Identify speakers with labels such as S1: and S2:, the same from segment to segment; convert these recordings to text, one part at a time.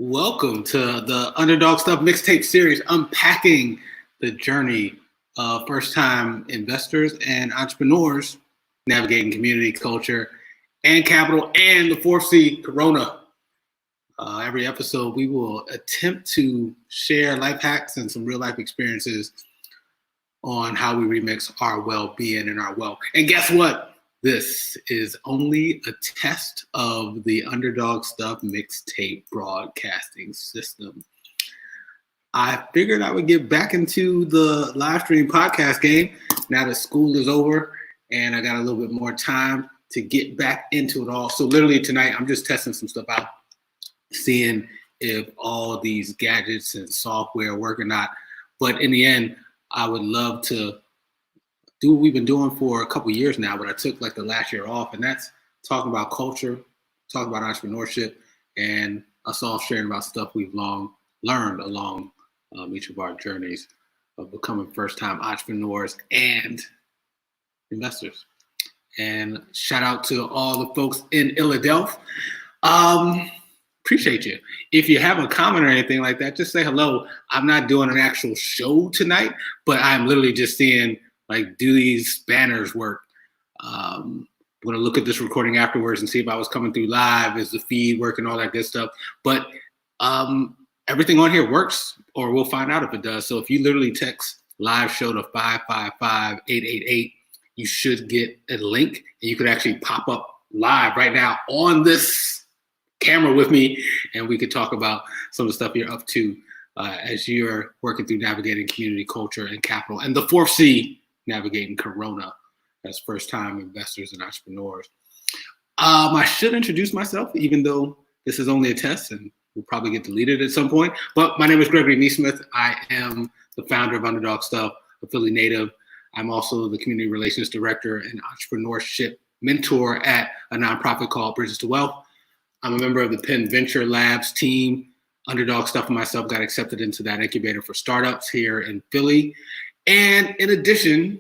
S1: Welcome to the Underdog Stuff Mixtape Series, unpacking the journey of first-time investors and entrepreneurs navigating community, culture, and capital, and the fourth C, Corona. Every episode, we will attempt to share life hacks and some real-life experiences on how we remix our well-being and our wealth. And guess what? This is only a test of the Underdog Stuff Mixtape broadcasting system. I figured I would get back into the live stream podcast game now that school is over and I got a little bit more time to get back into it all. So literally tonight, I'm just testing some stuff out, seeing if all these gadgets and software work or not. But in the end, I would love to do what we've been doing for a couple years now, but I took like the last year off, and that's talking about culture, talking about entrepreneurship, and us all sharing about stuff we've long learned along each of our journeys of becoming first-time entrepreneurs and investors. And shout out to all the folks in Philadelphia. Appreciate you. If you have a comment or anything like that, just say hello. I'm not doing an actual show tonight, but I'm literally just seeing, like, do these banners work? I'm going to look at this recording afterwards and see if I was coming through live. Is the feed working? All that good stuff. But everything on here works, or we'll find out if it does. So if you literally text live show to 555-888, you should get a link, and you could actually pop up live right now on this camera with me, and we could talk about some of the stuff you're up to as you're working through navigating community, culture, and capital. And the fourth C, navigating Corona as first-time investors and entrepreneurs. I should introduce myself, even though this is only a test and will probably get deleted at some point. But my name is Gregory Neesmith. I am the founder of Underdog Stuff, a Philly native. I'm also the community relations director and entrepreneurship mentor at a nonprofit called Bridges to Wealth. I'm a member of the Penn Venture Labs team. Underdog Stuff and myself got accepted into that incubator for startups here in Philly. And in addition,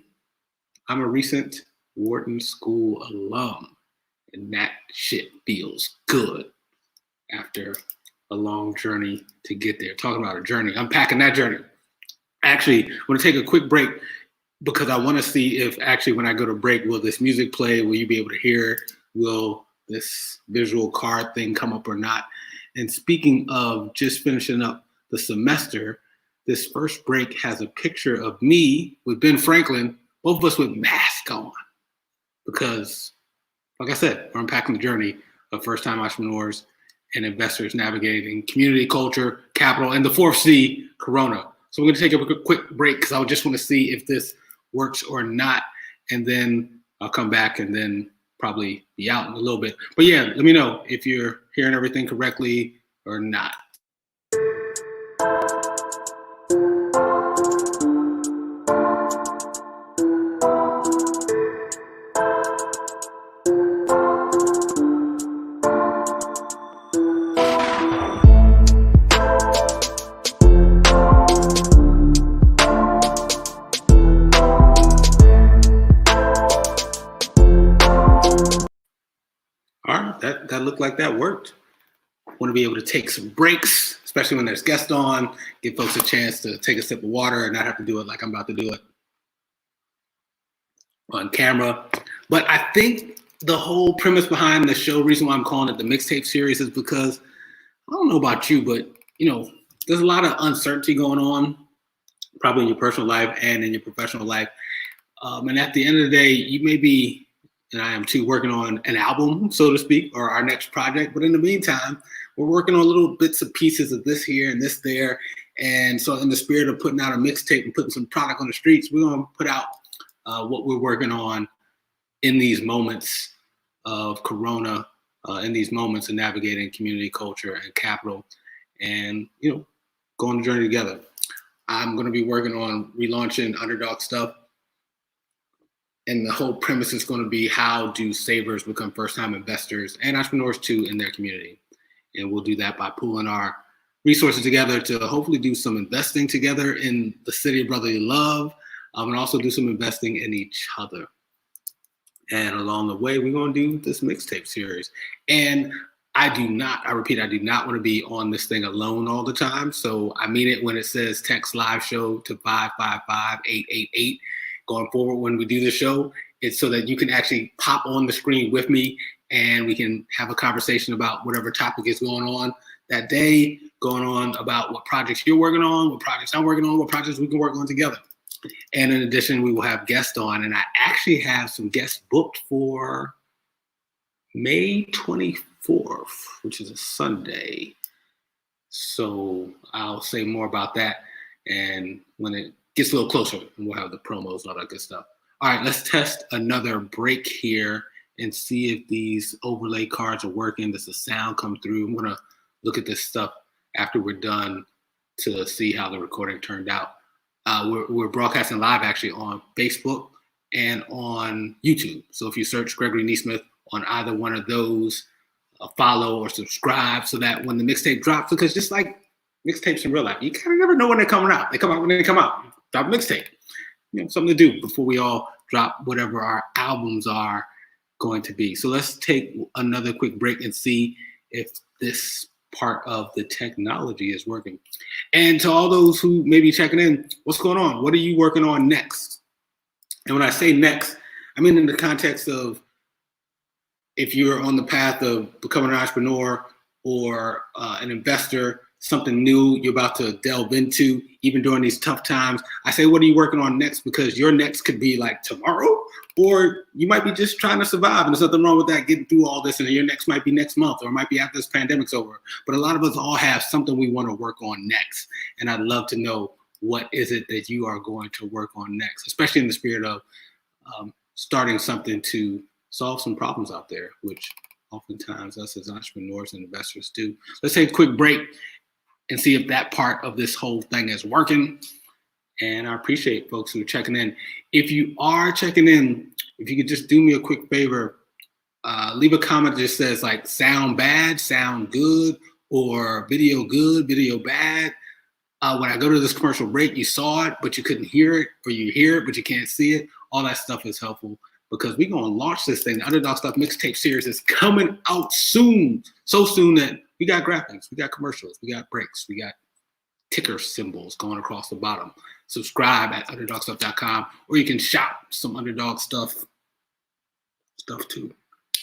S1: I'm a recent Wharton School alum, and that shit feels good after a long journey to get there. Talking about a journey, unpacking that journey. Actually, I'm going to take a quick break because I want to see if actually when I go to break, will this music play? Will you be able to hear it? Will this visual card thing come up or not? And speaking of just finishing up the semester, this first break has a picture of me with Ben Franklin, both of us with masks on. Because, like I said, we're unpacking the journey of first-time entrepreneurs and investors navigating community, culture, capital, and the fourth C, Corona. So we're going to take a quick break because I just want to see if this works or not. and then I'll come back and then probably be out in a little bit. But yeah, let me know if you're hearing everything correctly or not. That looked like that worked. Want to be able to take some breaks, especially when there's guests on, give folks a chance to take a sip of water and not have to do it like I'm about to do it on camera. But I think the whole premise behind the show, reason why I'm calling it the mixtape series, is because I don't know about you, but there's a lot of uncertainty going on, probably in your personal life and in your professional life. And at the end of the day, you may be, and I am too, working on an album, so to speak, or our next project. But in the meantime, we're working on little bits and pieces of this here and this there. And so in the spirit of putting out a mixtape and putting some product on the streets, we're going to put out what we're working on in these moments of Corona, in these moments of navigating community, culture, and capital, and, go on the journey together. I'm going to be working on relaunching Underdog Stuff. And the whole premise is going to be, how do savers become first-time investors and entrepreneurs too in their community? And we'll do that by pooling our resources together to hopefully do some investing together in the city of brotherly love, and also do some investing in each other. And along the way, we're going to do this mixtape series. And I repeat, I do not want to be on this thing alone all the time. So I mean it when it says text live show to 555-888. Going forward, when we do the show, it's so that you can actually pop on the screen with me and we can have a conversation about whatever topic is going on that day, going on about what projects you're working on, what projects I'm working on, what projects we can work on together. And in addition, we will have guests on, and I actually have some guests booked for May 24th, which is a Sunday. So I'll say more about that, and when it gets a little closer, and we'll have the promos and all that good stuff. All right, let's test another break here and see if these overlay cards are working. Does the sound come through? I'm gonna look at this stuff after we're done to see how the recording turned out. We're broadcasting live actually on Facebook and on YouTube. So if you search Gregory Neesmith on either one of those, follow or subscribe so that when the mixtape drops, because just like mixtapes in real life, you kind of never know when they're coming out. They come out when they come out. Drop a mixtape. Something to do before we all drop whatever our albums are going to be. So let's take another quick break and see if this part of the technology is working. And to all those who may be checking in, what's going on? What are you working on next? And when I say next, I mean in the context of if you're on the path of becoming an entrepreneur or an investor, something new you're about to delve into, even during these tough times. I say, what are you working on next? Because your next could be like tomorrow, or you might be just trying to survive. And there's nothing wrong with that, getting through all this. And your next might be next month, or it might be after this pandemic's over. But a lot of us all have something we want to work on next. And I'd love to know, what is it that you are going to work on next, especially in the spirit of starting something to solve some problems out there, which oftentimes us as entrepreneurs and investors do. Let's take a quick break and see if that part of this whole thing is working. And I appreciate folks who are checking in. If you are checking in, if you could just do me a quick favor, leave a comment that just says like sound bad, sound good, or video good, video bad. When I go to this commercial break, you saw it, but you couldn't hear it, or you hear it, but you can't see it. All that stuff is helpful because we're going to launch this thing. The Underdog Stuff Mixtape Series is coming out soon. So soon that we got graphics, we got commercials, we got breaks, we got ticker symbols going across the bottom. Subscribe at UnderdogStuff.com, or you can shop some Underdog stuff too,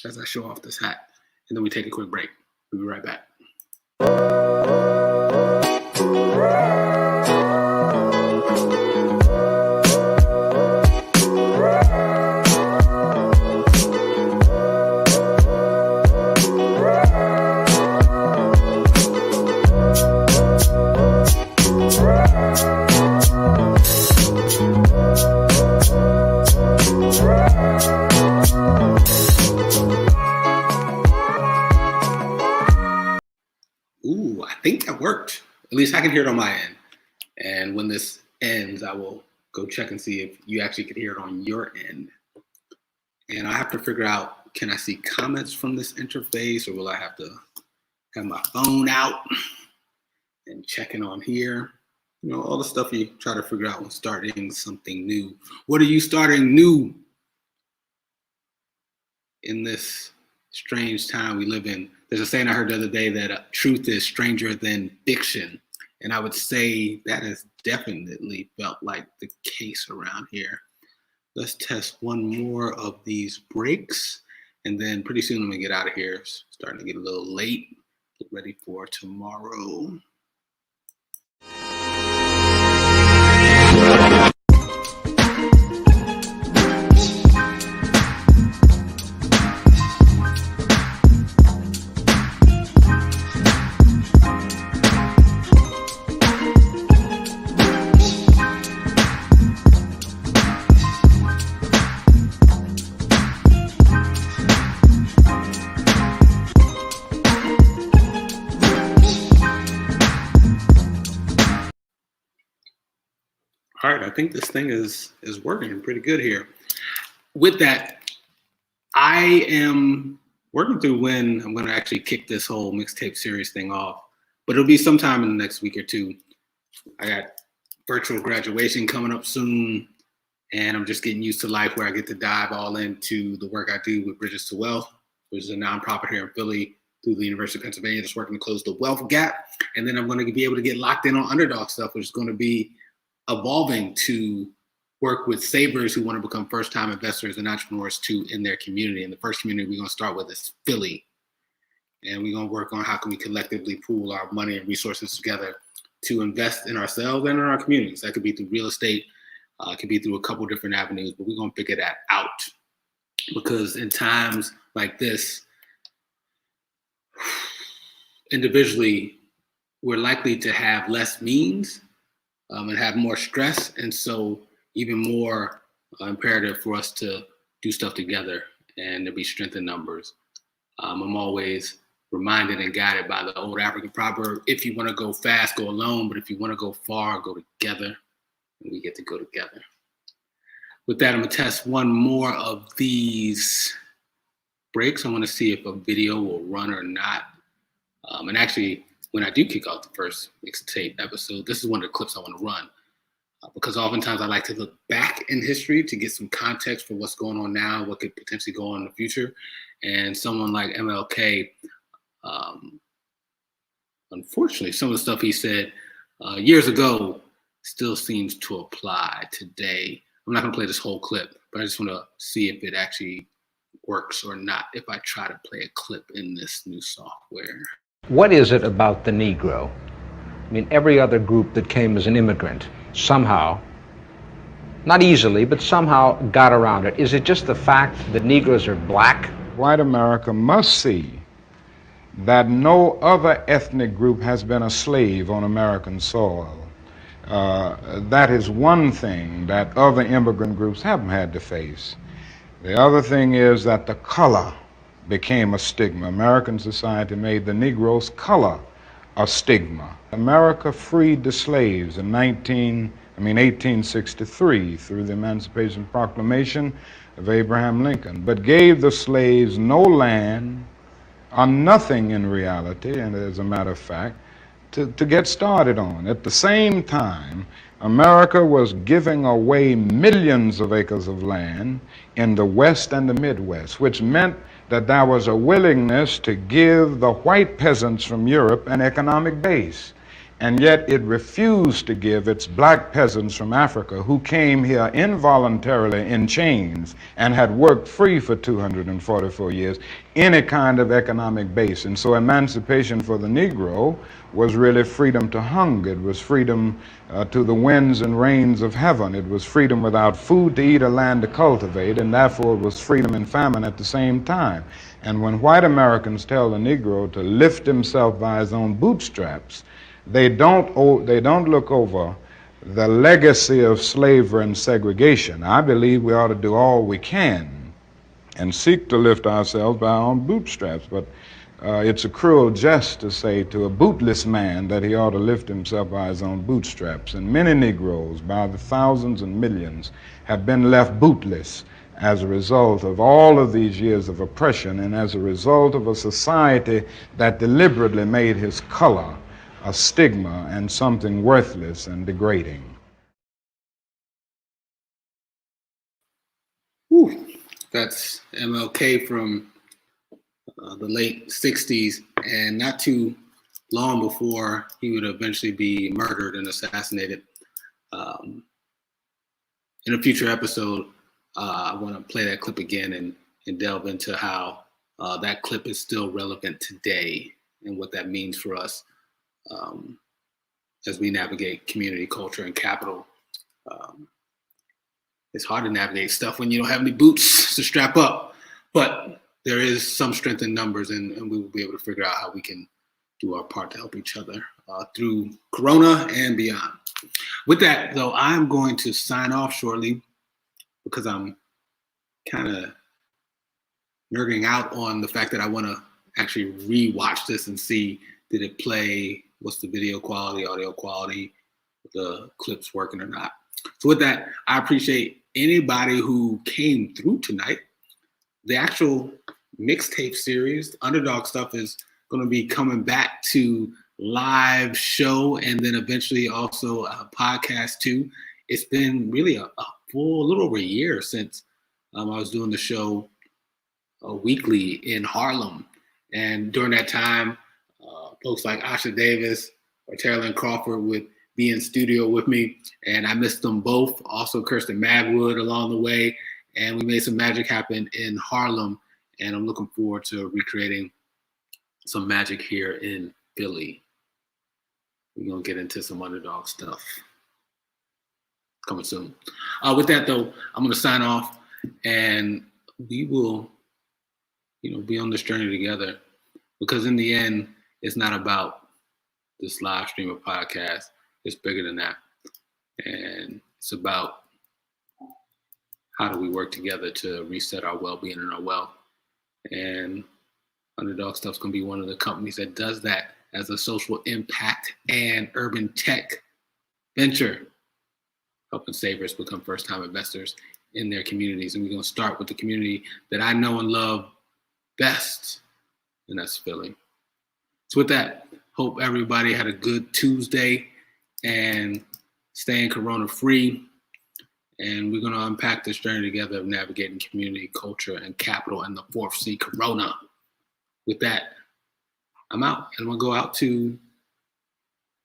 S1: as I show off this hat. And then we take a quick break. We'll be right back. Right. think that worked. At least I can hear it on my end. And when this ends, I will go check and see if you actually can hear it on your end. And I have to figure out, can I see comments from this interface, or will I have to have my phone out and checking on here? You know, all the stuff you try to figure out when starting something new. What are you starting new in this strange time we live in? There's a saying I heard the other day that truth is stranger than fiction. And I would say that has definitely felt like the case around here. Let's test one more of these breaks. And then pretty soon I'm gonna get out of here. It's starting to get a little late. Get ready for tomorrow. All right, I think this thing is working pretty good here. With that, I am working through when I'm going to actually kick this whole mixtape series thing off, but it'll be sometime in the next week or two. I got virtual graduation coming up soon, and I'm just getting used to life where I get to dive all into the work I do with Bridges to Wealth, which is a nonprofit here in Philly through the University of Pennsylvania that's working to close the wealth gap. And then I'm going to be able to get locked in on Underdog Stuff, which is going to be evolving to work with savers who want to become first-time investors and entrepreneurs too in their community. And the first community we're going to start with is Philly. And we're going to work on how can we collectively pool our money and resources together to invest in ourselves and in our communities. That could be through real estate, it could be through a couple different avenues, but we're going to figure that out. Because in times like this, individually, we're likely to have less means and have more stress. And so even more imperative for us to do stuff together and to be strength in numbers. I'm always reminded and guided by the old African proverb, if you want to go fast, go alone, but if you want to go far, go together. And we get to go together. With that, I'm going to test one more of these breaks. I want to see if a video will run or not. And actually, when I do kick off the first mixtape episode, this is one of the clips I want to run because oftentimes I like to look back in history to get some context for what's going on now, what could potentially go on in the future. And someone like MLK, unfortunately, some of the stuff he said years ago still seems to apply today. I'm not going to play this whole clip, but I just want to see if it actually works or not if I try to play a clip in this new software.
S2: What is it about the Negro? I mean, every other group that came as an immigrant somehow, not easily, but somehow got around it. Is it just the fact that Negroes are black?
S3: White America must see that no other ethnic group has been a slave on American soil. That is one thing that other immigrant groups haven't had to face. The other thing is that the color became a stigma. American society made the Negro's color a stigma. America freed the slaves in 1863 through the Emancipation Proclamation of Abraham Lincoln, but gave the slaves no land or nothing in reality, and as a matter of fact, to get started on. At the same time, America was giving away millions of acres of land in the West and the Midwest, which meant that there was a willingness to give the white peasants from Europe an economic base. And yet it refused to give its black peasants from Africa, who came here involuntarily in chains and had worked free for 244 years, any kind of economic base. And so emancipation for the Negro was really freedom to hunger. It was freedom to the winds and rains of heaven. It was freedom without food to eat or land to cultivate, and therefore it was freedom and famine at the same time. And when white Americans tell the Negro to lift himself by his own bootstraps, they don't look over the legacy of slavery and segregation. I believe we ought to do all we can and seek to lift ourselves by our own bootstraps. But it's a cruel jest to say to a bootless man that he ought to lift himself by his own bootstraps. And many Negroes, by the thousands and millions, have been left bootless as a result of all of these years of oppression and as a result of a society that deliberately made his color a stigma and something worthless and degrading.
S1: Whew. That's MLK from the late 60s, and not too long before he would eventually be murdered and assassinated. In a future episode, I want to play that clip again and delve into how that clip is still relevant today and what that means for us as we navigate community, culture, and capital. It's hard to navigate stuff when you don't have any boots to strap up, but there is some strength in numbers, and we will be able to figure out how we can do our part to help each other through Corona and beyond. With that, though, I'm going to sign off shortly because I'm kind of nerding out on the fact that I want to actually re-watch this and see, did it play, what's the video quality, audio quality, the clips working or not. So with that, I appreciate anybody who came through tonight. The actual mixtape series, Underdog Stuff, is going to be coming back to live show and then eventually also a podcast too. It's been really a little over a year since I was doing the show weekly in Harlem. And during that time, folks like Asha Davis or Terrell Crawford would be in studio with me, and I missed them both. Also Kirsten Magwood along the way, and we made some magic happen in Harlem, and I'm looking forward to recreating some magic here in Philly. We're gonna get into some Underdog stuff coming soon. With that though, I'm gonna sign off, and we will, be on this journey together, because in the end, it's not about this live stream or podcast. It's bigger than that. And it's about how do we work together to reset our well-being and our wealth. And Underdog Stuff's going to be one of the companies that does that as a social impact and urban tech venture, helping savers become first-time investors in their communities. And we're going to start with the community that I know and love best, and that's Philly. So with that, hope everybody had a good Tuesday and staying Corona free. And we're going to unpack this journey together of navigating community, culture, and capital and the fourth C, Corona. With that, I'm out. And I'm going to go out to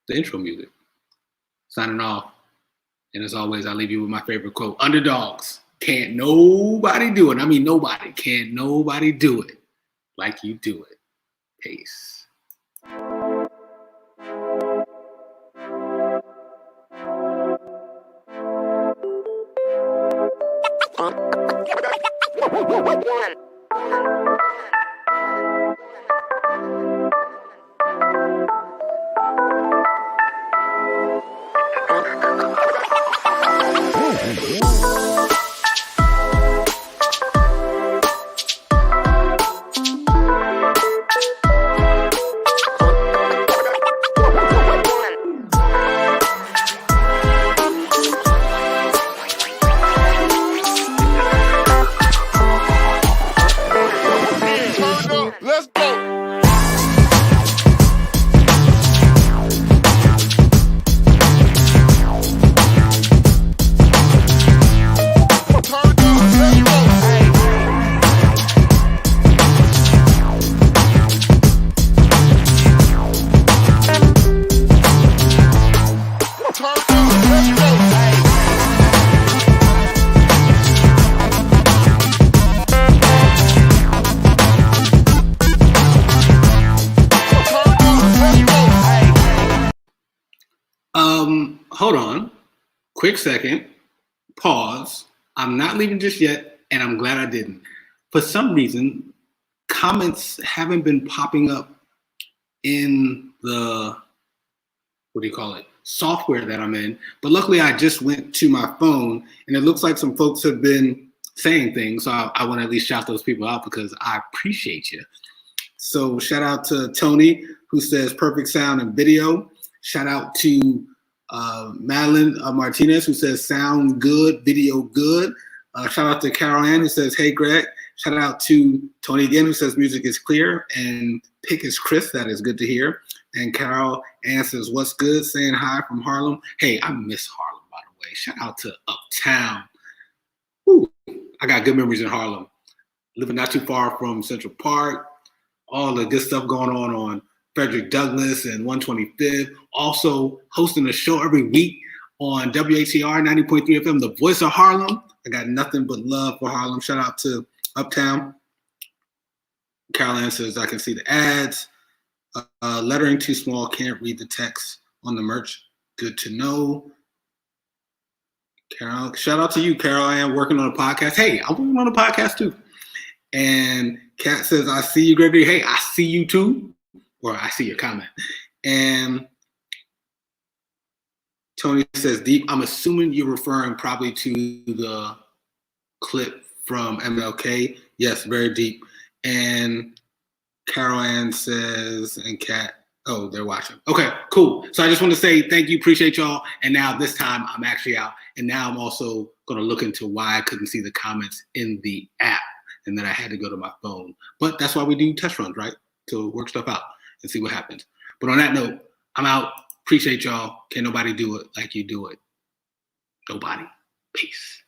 S1: the intro music. Signing off. And as always, I leave you with my favorite quote: underdogs can't nobody do it. I mean, nobody. Can't nobody do it like you do it. Peace. Hold on, quick second, pause. I'm not leaving just yet, and I'm glad I didn't. For some reason, comments haven't been popping up in the, software that I'm in. But luckily, I just went to my phone, and it looks like some folks have been saying things. So I want to at least shout those people out because I appreciate you. So shout out to Tony, who says perfect sound and video. Shout out to Madeline Martinez, who says sound good, video good. Shout out to Carol Ann, who says, hey, Greg. Shout out to Tony again, who says music is clear and pick is crisp. That is good to hear. And Carol Ann says, what's good? Saying hi from Harlem. Hey, I miss Harlem, by the way. Shout out to Uptown. Woo. I got good memories in Harlem. Living not too far from Central Park. All the good stuff going on Frederick Douglass and 125th. Also hosting a show every week on WHCR 90.3 FM, the voice of Harlem. I got nothing but love for Harlem. Shout out to Uptown. Caroline says, I can see the ads. Lettering too small, can't read the text on the merch. Good to know. Carol, shout out to you, Carol. I am working on a podcast. Hey, I'm working on a podcast too. And Kat says, I see you, Gregory. Hey, I see you too. Or I see your comment. And Tony says, deep. I'm assuming you're referring probably to the clip from MLK. Yes, very deep. And Carol Ann says, and Kat, oh, they're watching. Okay, cool. So I just want to say thank you, appreciate y'all. And now this time I'm actually out. And now I'm also going to look into why I couldn't see the comments in the app and then I had to go to my phone. But that's why we do test runs, right? To work stuff out and see what happens. But on that note, I'm out. Appreciate y'all. Can't nobody do it like you do it. Nobody. Peace.